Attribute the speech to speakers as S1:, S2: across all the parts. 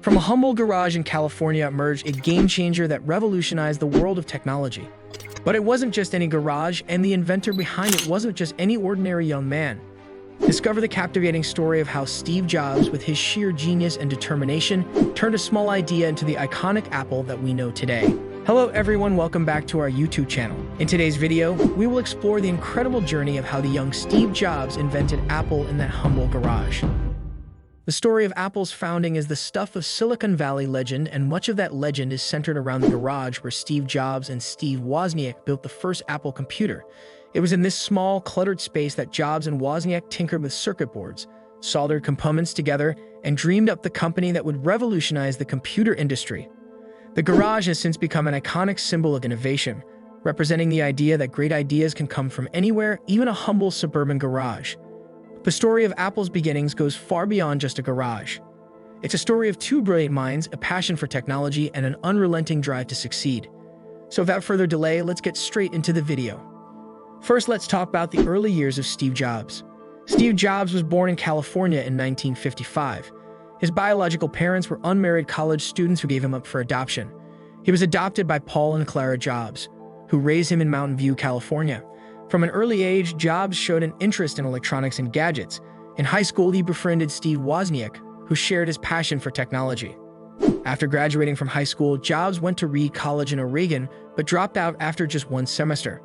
S1: From a humble garage in California emerged a game-changer that revolutionized the world of technology. But it wasn't just any garage, and the inventor behind it wasn't just any ordinary young man. Discover the captivating story of how Steve Jobs, with his sheer genius and determination, turned a small idea into the iconic Apple that we know today. Hello everyone, welcome back to our YouTube channel. In today's video, we will explore the incredible journey of how the young Steve Jobs invented Apple in that humble garage. The story of Apple's founding is the stuff of Silicon Valley legend, and much of that legend is centered around the garage where Steve Jobs and Steve Wozniak built the first Apple computer. It was in this small, cluttered space that Jobs and Wozniak tinkered with circuit boards, soldered components together, and dreamed up the company that would revolutionize the computer industry. The garage has since become an iconic symbol of innovation, representing the idea that great ideas can come from anywhere, even a humble suburban garage. The story of Apple's beginnings goes far beyond just a garage. It's a story of two brilliant minds, a passion for technology, and an unrelenting drive to succeed. So without further delay, let's get straight into the video. First, let's talk about the early years of Steve Jobs. Steve Jobs was born in California in 1955. His biological parents were unmarried college students who gave him up for adoption. He was adopted by Paul and Clara Jobs, who raised him in Mountain View, California. From an early age, Jobs showed an interest in electronics and gadgets. In high school, he befriended Steve Wozniak, who shared his passion for technology. After graduating from high school, Jobs went to Reed College in Oregon, but dropped out after just one semester.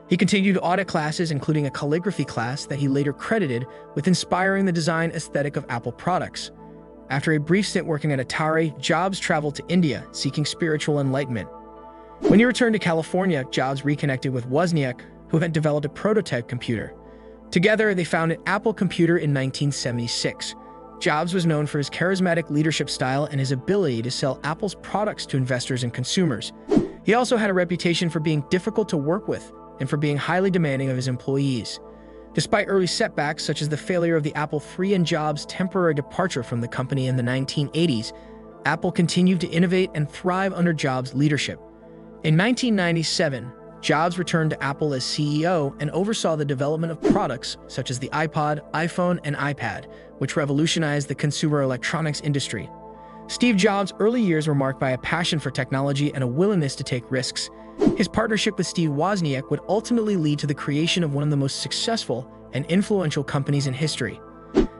S1: He continued audit classes, including a calligraphy class that he later credited with inspiring the design aesthetic of Apple products. After a brief stint working at Atari, Jobs traveled to India, seeking spiritual enlightenment. When he returned to California, Jobs reconnected with Wozniak, who had developed a prototype computer. Together, they founded Apple Computer in 1976. Jobs was known for his charismatic leadership style and his ability to sell Apple's products to investors and consumers. He also had a reputation for being difficult to work with and for being highly demanding of his employees. Despite early setbacks such as the failure of the Apple III and Jobs' temporary departure from the company in the 1980s, Apple continued to innovate and thrive under Jobs' leadership. In 1997, Jobs returned to Apple as CEO and oversaw the development of products such as the iPod, iPhone, and iPad, which revolutionized the consumer electronics industry. Steve Jobs' early years were marked by a passion for technology and a willingness to take risks. His partnership with Steve Wozniak would ultimately lead to the creation of one of the most successful and influential companies in history.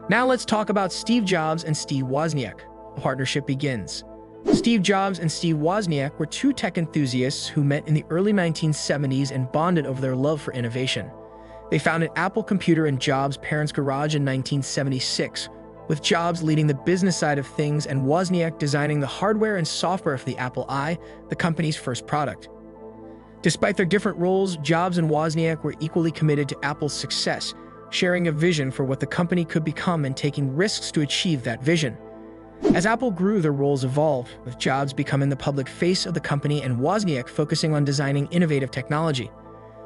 S1: Now let's talk about Steve Jobs and Steve Wozniak. The partnership begins. Steve Jobs and Steve Wozniak were two tech enthusiasts who met in the early 1970s and bonded over their love for innovation. They founded Apple Computer in Jobs' parents' garage in 1976, with Jobs leading the business side of things and Wozniak designing the hardware and software for the Apple I, the company's first product. Despite their different roles, Jobs and Wozniak were equally committed to Apple's success, sharing a vision for what the company could become and taking risks to achieve that vision. As Apple grew, their roles evolved, with Jobs becoming the public face of the company and Wozniak focusing on designing innovative technology.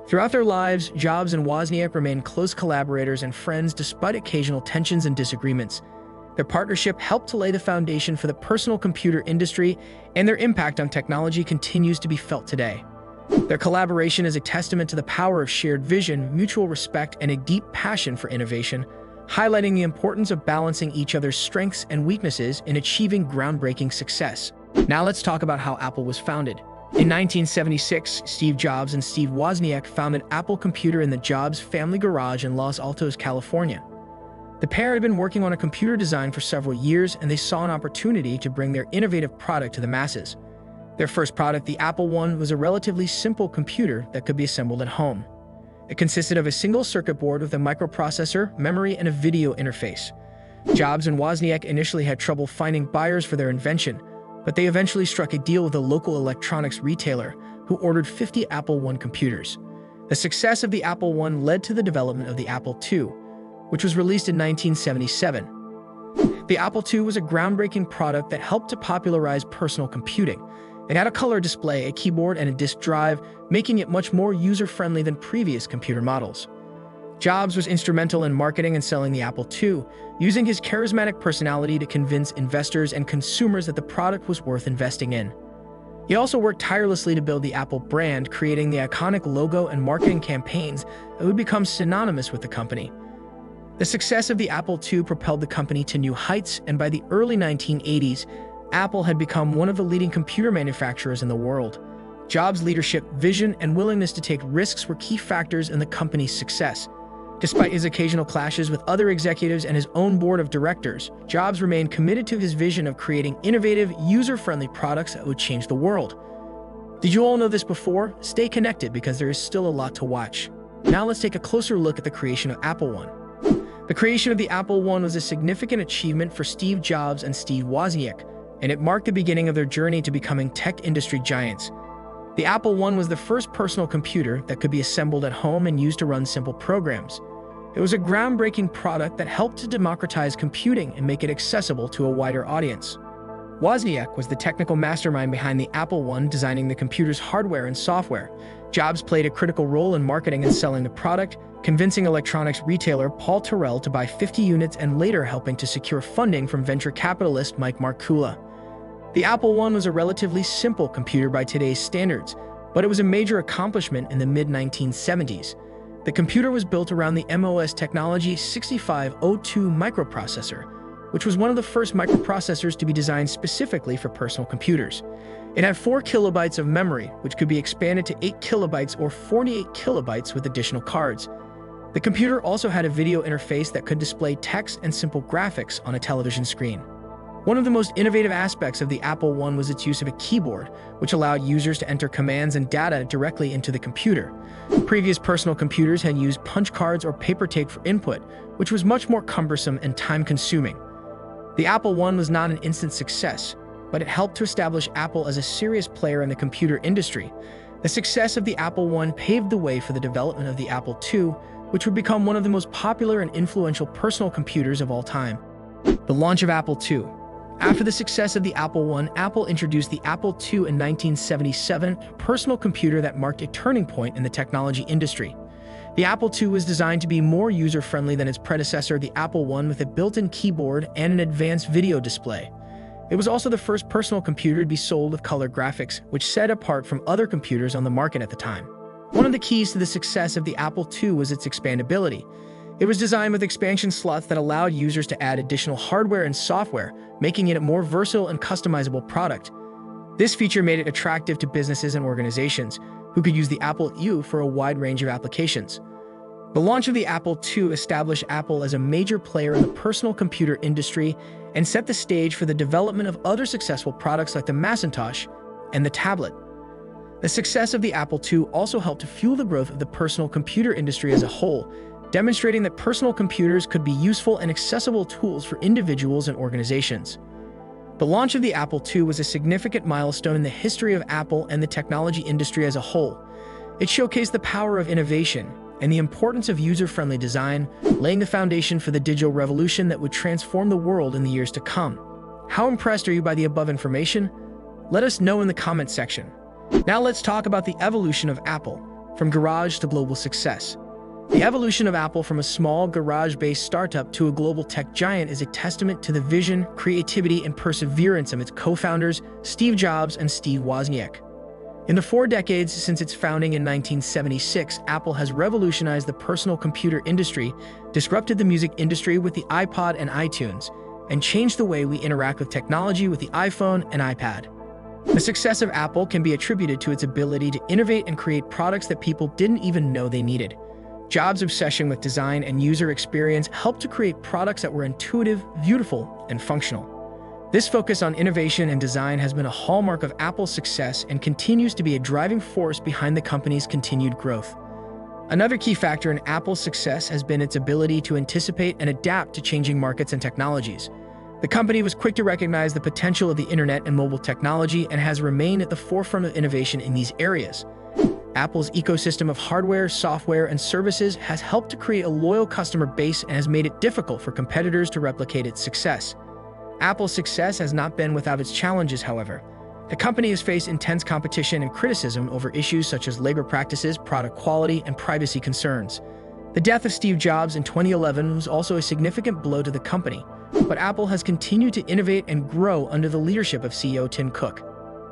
S1: Throughout their lives, Jobs and Wozniak remained close collaborators and friends despite occasional tensions and disagreements. Their partnership helped to lay the foundation for the personal computer industry, and their impact on technology continues to be felt today. Their collaboration is a testament to the power of shared vision, mutual respect, and a deep passion for innovation, highlighting the importance of balancing each other's strengths and weaknesses in achieving groundbreaking success. Now let's talk about how Apple was founded. In 1976, Steve Jobs and Steve Wozniak founded Apple Computer in the Jobs family garage in Los Altos, California. The pair had been working on a computer design for several years, and they saw an opportunity to bring their innovative product to the masses. Their first product, the Apple I, was a relatively simple computer that could be assembled at home. It consisted of a single circuit board with a microprocessor, memory, and a video interface. Jobs and Wozniak initially had trouble finding buyers for their invention, but they eventually struck a deal with a local electronics retailer who ordered 50 Apple I computers. The success of the Apple I led to the development of the Apple II, which was released in 1977. The Apple II was a groundbreaking product that helped to popularize personal computing. It had a color display, a keyboard, and a disk drive, making it much more user-friendly than previous computer models. Jobs was instrumental in marketing and selling the Apple II, using his charismatic personality to convince investors and consumers that the product was worth investing in. He also worked tirelessly to build the Apple brand, creating the iconic logo and marketing campaigns that would become synonymous with the company. The success of the Apple II propelled the company to new heights, and by the early 1980s, Apple had become one of the leading computer manufacturers in the world. Jobs' leadership, vision, and willingness to take risks were key factors in the company's success. Despite his occasional clashes with other executives and his own board of directors, Jobs remained committed to his vision of creating innovative, user-friendly products that would change the world. Did you all know this before? Stay connected because there is still a lot to watch. Now let's take a closer look at the creation of Apple I. The creation of the Apple I was a significant achievement for Steve Jobs and Steve Wozniak, and it marked the beginning of their journey to becoming tech industry giants. The Apple I was the first personal computer that could be assembled at home and used to run simple programs. It was a groundbreaking product that helped to democratize computing and make it accessible to a wider audience. Wozniak was the technical mastermind behind the Apple I, designing the computer's hardware and software. Jobs played a critical role in marketing and selling the product, convincing electronics retailer Paul Terrell to buy 50 units and later helping to secure funding from venture capitalist Mike Markula. The Apple I was a relatively simple computer by today's standards, but it was a major accomplishment in the mid-1970s. The computer was built around the MOS Technology 6502 microprocessor, which was one of the first microprocessors to be designed specifically for personal computers. It had 4 kilobytes of memory, which could be expanded to 8 kilobytes or 48 kilobytes with additional cards. The computer also had a video interface that could display text and simple graphics on a television screen. One of the most innovative aspects of the Apple I was its use of a keyboard, which allowed users to enter commands and data directly into the computer. Previous personal computers had used punch cards or paper tape for input, which was much more cumbersome and time-consuming. The Apple I was not an instant success, but it helped to establish Apple as a serious player in the computer industry. The success of the Apple I paved the way for the development of the Apple II, which would become one of the most popular and influential personal computers of all time. The launch of Apple II. After the success of the Apple I, Apple introduced the Apple II in 1977, a personal computer that marked a turning point in the technology industry. The Apple II was designed to be more user-friendly than its predecessor, the Apple I, with a built-in keyboard and an advanced video display. It was also the first personal computer to be sold with color graphics, which set it apart from other computers on the market at the time. One of the keys to the success of the Apple II was its expandability. It was designed with expansion slots that allowed users to add additional hardware and software, making it a more versatile and customizable product. This feature made it attractive to businesses and organizations, who could use the Apple II for a wide range of applications. The launch of the Apple II established Apple as a major player in the personal computer industry and set the stage for the development of other successful products like the Macintosh and the tablet. The success of the Apple II also helped to fuel the growth of the personal computer industry as a whole, demonstrating that personal computers could be useful and accessible tools for individuals and organizations. The launch of the Apple II was a significant milestone in the history of Apple and the technology industry as a whole. It showcased the power of innovation and the importance of user-friendly design, laying the foundation for the digital revolution that would transform the world in the years to come. How impressed are you by the above information? Let us know in the comment section. Now let's talk about the evolution of Apple, from garage to global success. The evolution of Apple from a small garage-based startup to a global tech giant is a testament to the vision, creativity, and perseverance of its co-founders, Steve Jobs and Steve Wozniak. In the 4 decades since its founding in 1976, Apple has revolutionized the personal computer industry, disrupted the music industry with the iPod and iTunes, and changed the way we interact with technology with the iPhone and iPad. The success of Apple can be attributed to its ability to innovate and create products that people didn't even know they needed. Jobs' obsession with design and user experience helped to create products that were intuitive, beautiful, and functional. This focus on innovation and design has been a hallmark of Apple's success and continues to be a driving force behind the company's continued growth. Another key factor in Apple's success has been its ability to anticipate and adapt to changing markets and technologies. The company was quick to recognize the potential of the internet and mobile technology and has remained at the forefront of innovation in these areas. Apple's ecosystem of hardware, software, and services has helped to create a loyal customer base and has made it difficult for competitors to replicate its success. Apple's success has not been without its challenges, however. The company has faced intense competition and criticism over issues such as labor practices, product quality, and privacy concerns. The death of Steve Jobs in 2011 was also a significant blow to the company, but Apple has continued to innovate and grow under the leadership of CEO Tim Cook.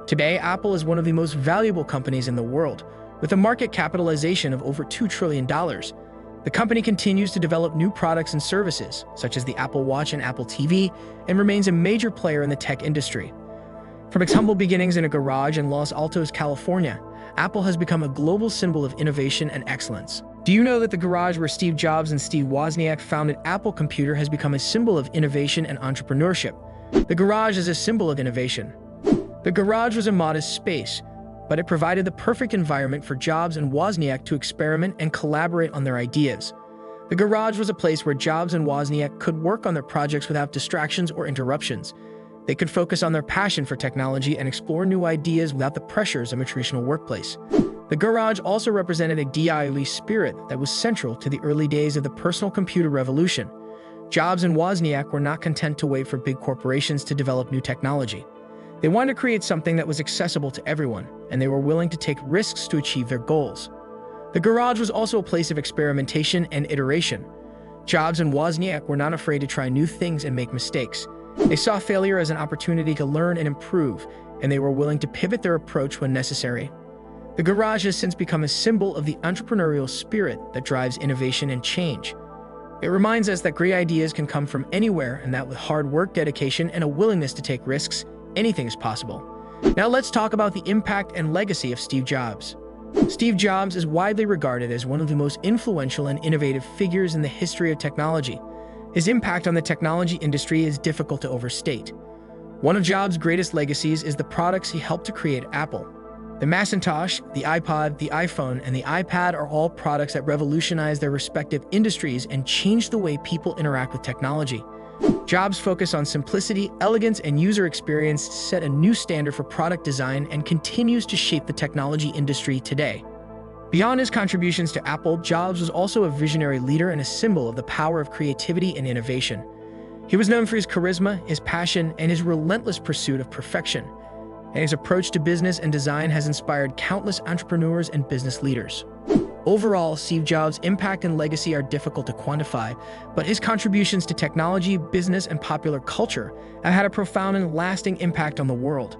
S1: Today, Apple is one of the most valuable companies in the world, with a market capitalization of over $2 trillion. The company continues to develop new products and services, such as the Apple Watch and Apple TV, and remains a major player in the tech industry. From its humble beginnings in a garage in Los Altos, California, Apple has become a global symbol of innovation and excellence. Do you know that the garage where Steve Jobs and Steve Wozniak founded Apple Computer has become a symbol of innovation and entrepreneurship? The garage is a symbol of innovation. The garage was a modest space, but it provided the perfect environment for Jobs and Wozniak to experiment and collaborate on their ideas. The garage was a place where Jobs and Wozniak could work on their projects without distractions or interruptions. They could focus on their passion for technology and explore new ideas without the pressures of a traditional workplace. The garage also represented a DIY spirit that was central to the early days of the personal computer revolution. Jobs and Wozniak were not content to wait for big corporations to develop new technology. They wanted to create something that was accessible to everyone, and they were willing to take risks to achieve their goals. The garage was also a place of experimentation and iteration. Jobs and Wozniak were not afraid to try new things and make mistakes. They saw failure as an opportunity to learn and improve, and they were willing to pivot their approach when necessary. The garage has since become a symbol of the entrepreneurial spirit that drives innovation and change. It reminds us that great ideas can come from anywhere, and that with hard work, dedication, and a willingness to take risks, anything is possible. Now let's talk about the impact and legacy of Steve Jobs. Steve Jobs is widely regarded as one of the most influential and innovative figures in the history of technology. His impact on the technology industry is difficult to overstate. One of Jobs' greatest legacies is the products he helped to create Apple. The Macintosh, the iPod, the iPhone, and the iPad are all products that revolutionized their respective industries and changed the way people interact with technology. Jobs' focus on simplicity, elegance, and user experience set a new standard for product design and continues to shape the technology industry today. Beyond his contributions to Apple, Jobs was also a visionary leader and a symbol of the power of creativity and innovation. He was known for his charisma, his passion, and his relentless pursuit of perfection. And his approach to business and design has inspired countless entrepreneurs and business leaders. Overall, Steve Jobs' impact and legacy are difficult to quantify, but his contributions to technology, business, and popular culture have had a profound and lasting impact on the world.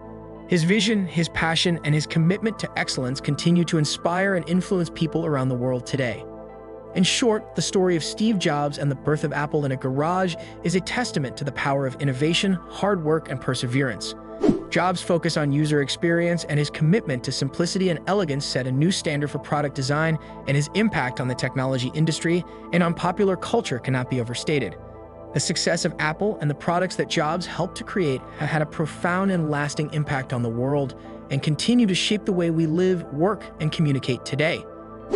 S1: His vision, his passion, and his commitment to excellence continue to inspire and influence people around the world today. In short, the story of Steve Jobs and the birth of Apple in a garage is a testament to the power of innovation, hard work, and perseverance. Jobs' focus on user experience and his commitment to simplicity and elegance set a new standard for product design, and his impact on the technology industry and on popular culture cannot be overstated. The success of Apple and the products that Jobs helped to create have had a profound and lasting impact on the world and continue to shape the way we live, work, and communicate today.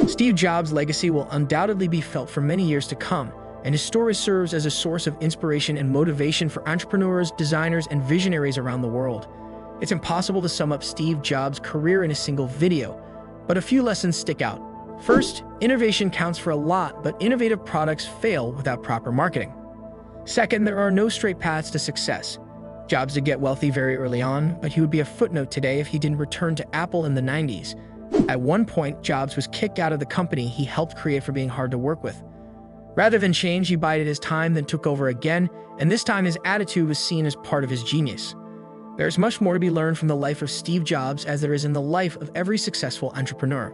S1: Steve Jobs' legacy will undoubtedly be felt for many years to come, and his story serves as a source of inspiration and motivation for entrepreneurs, designers, and visionaries around the world. It's impossible to sum up Steve Jobs' career in a single video, but a few lessons stick out. First, innovation counts for a lot, but innovative products fail without proper marketing. Second, there are no straight paths to success. Jobs did get wealthy very early on, but he would be a footnote today if he didn't return to Apple in the 90s. At one point, Jobs was kicked out of the company he helped create for being hard to work with. Rather than change, he bided his time, then took over again, and this time his attitude was seen as part of his genius. There's much more to be learned from the life of Steve Jobs as there is in the life of every successful entrepreneur.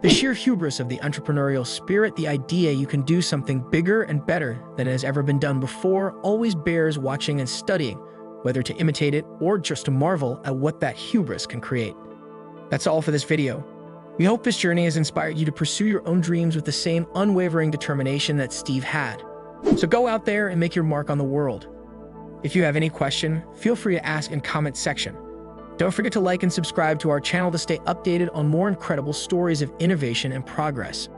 S1: The sheer hubris of the entrepreneurial spirit, the idea you can do something bigger and better than has ever been done before, always bears watching and studying, whether to imitate it or just to marvel at what that hubris can create. That's all for this video. We hope this journey has inspired you to pursue your own dreams with the same unwavering determination that Steve had. So go out there and make your mark on the world. If you have any question, feel free to ask in comment section. Don't forget to like and subscribe to our channel to stay updated on more incredible stories of innovation and progress.